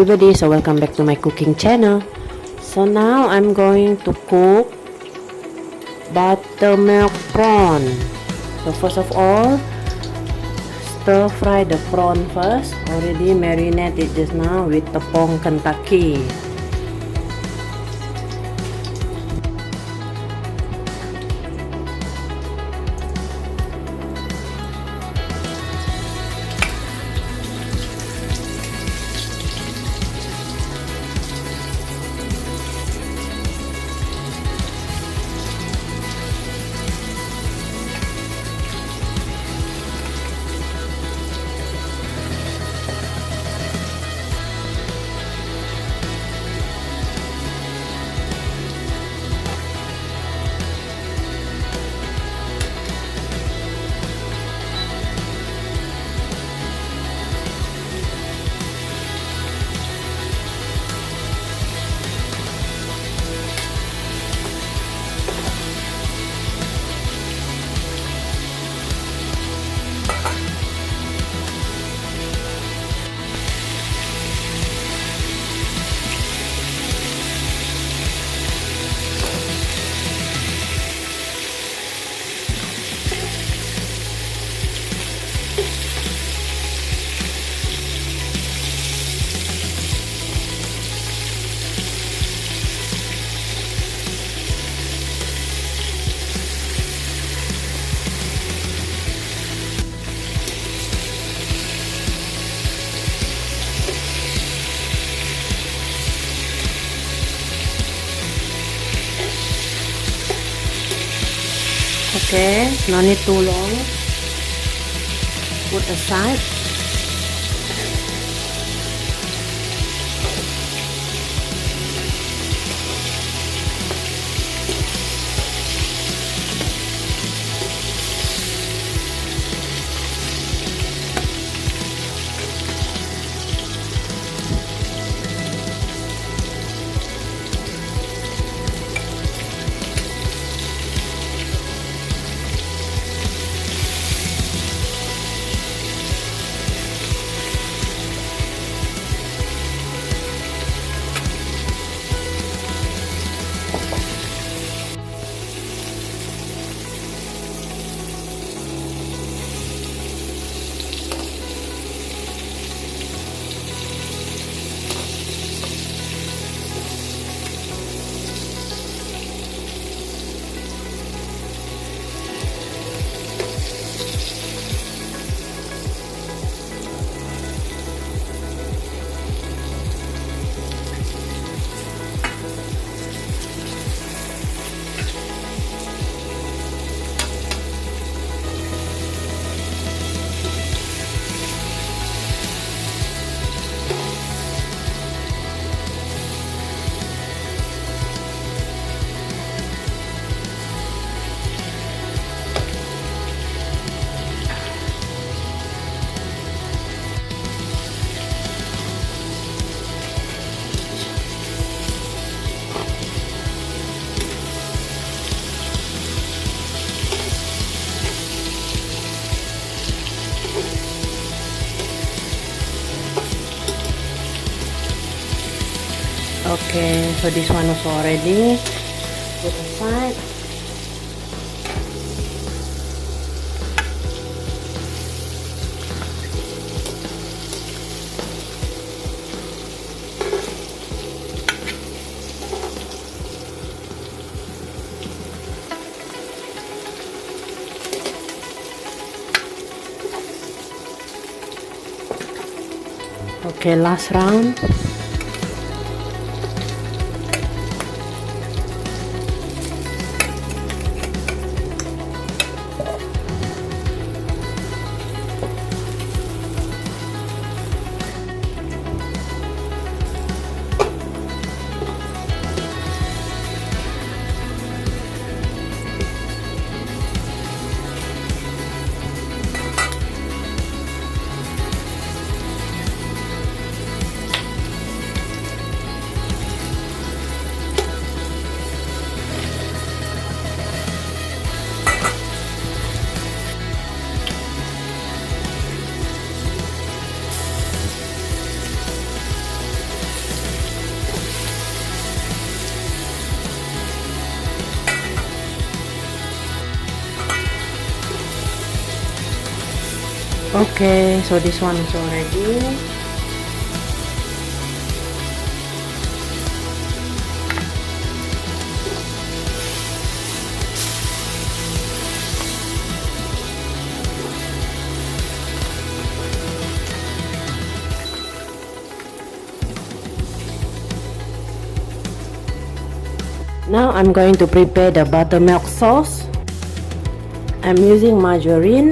everybody, so welcome back to my cooking channel. So now I'm going to cook buttermilk prawn. So first of all, stir fry the prawn first. Already marinated just now with tepung Kentucky. Okay, no need too long. Put aside. Okay, so this one is already put aside. Okay, last round. Okay, so this one is already. Now I'm going to prepare the buttermilk sauce. I'm using margarine,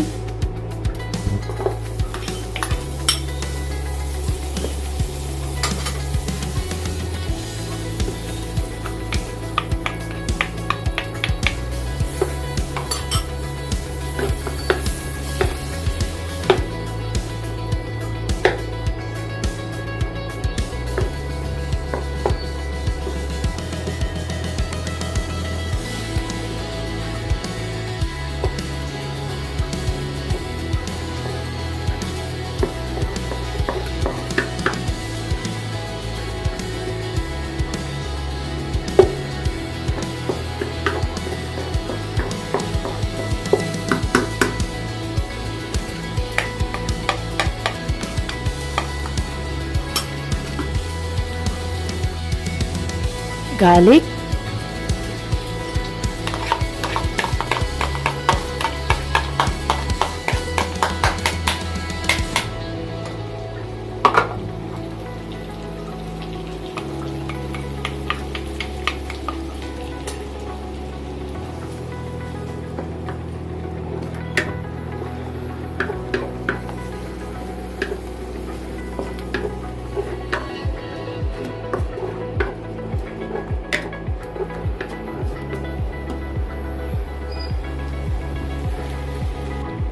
garlic,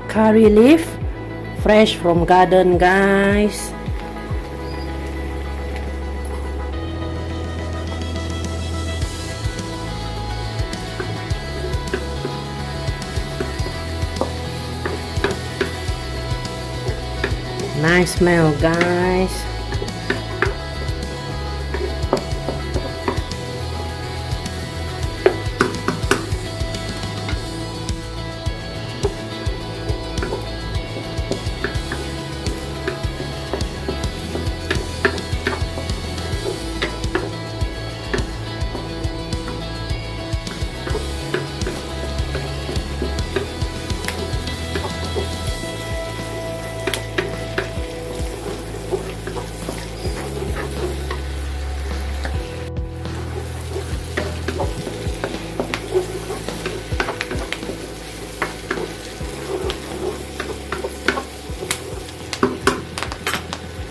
curry leaf, fresh from garden, guys. Nice smell, guys.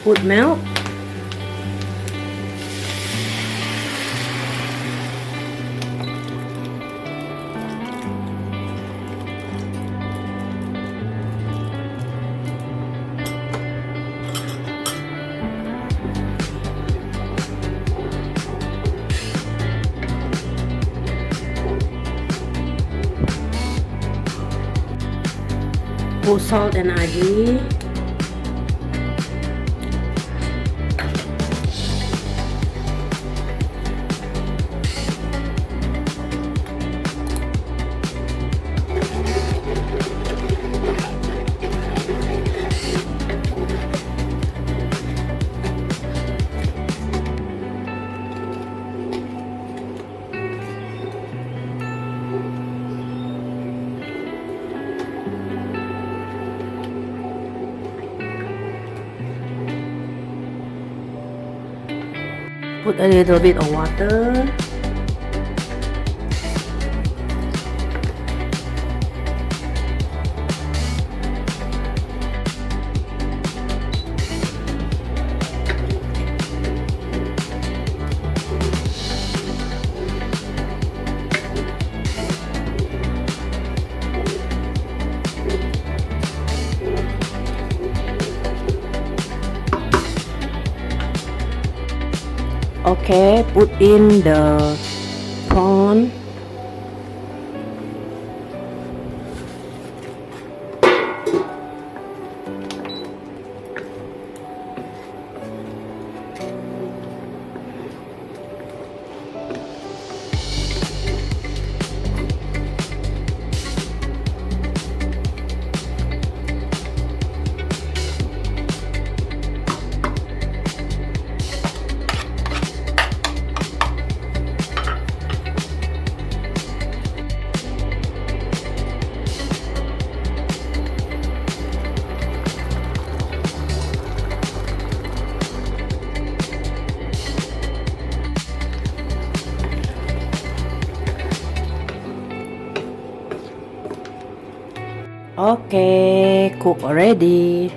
Put milk. Put salt and aji. Put a little bit of water. Okay, put in the prawn. Okay, cook already.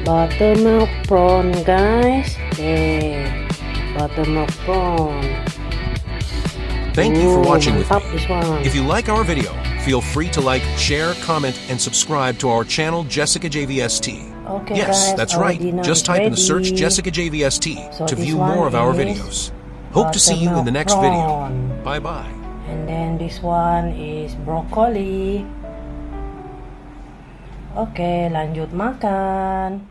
Buttermilk prawn, guys. Hey, buttermilk prawn. Thank you for watching with mantap me. this one. If you like our video, feel free to like, share, comment, and subscribe to our channel Jessica JVST. Okay, Yes, guys, that's our right. dinner Just is type in the search ready. Jessica JVST So to this view one more of our is videos. Hope to see you in the next buttermilk video. prawn. Bye-bye. And then this one is broccoli. Oke, lanjut makan.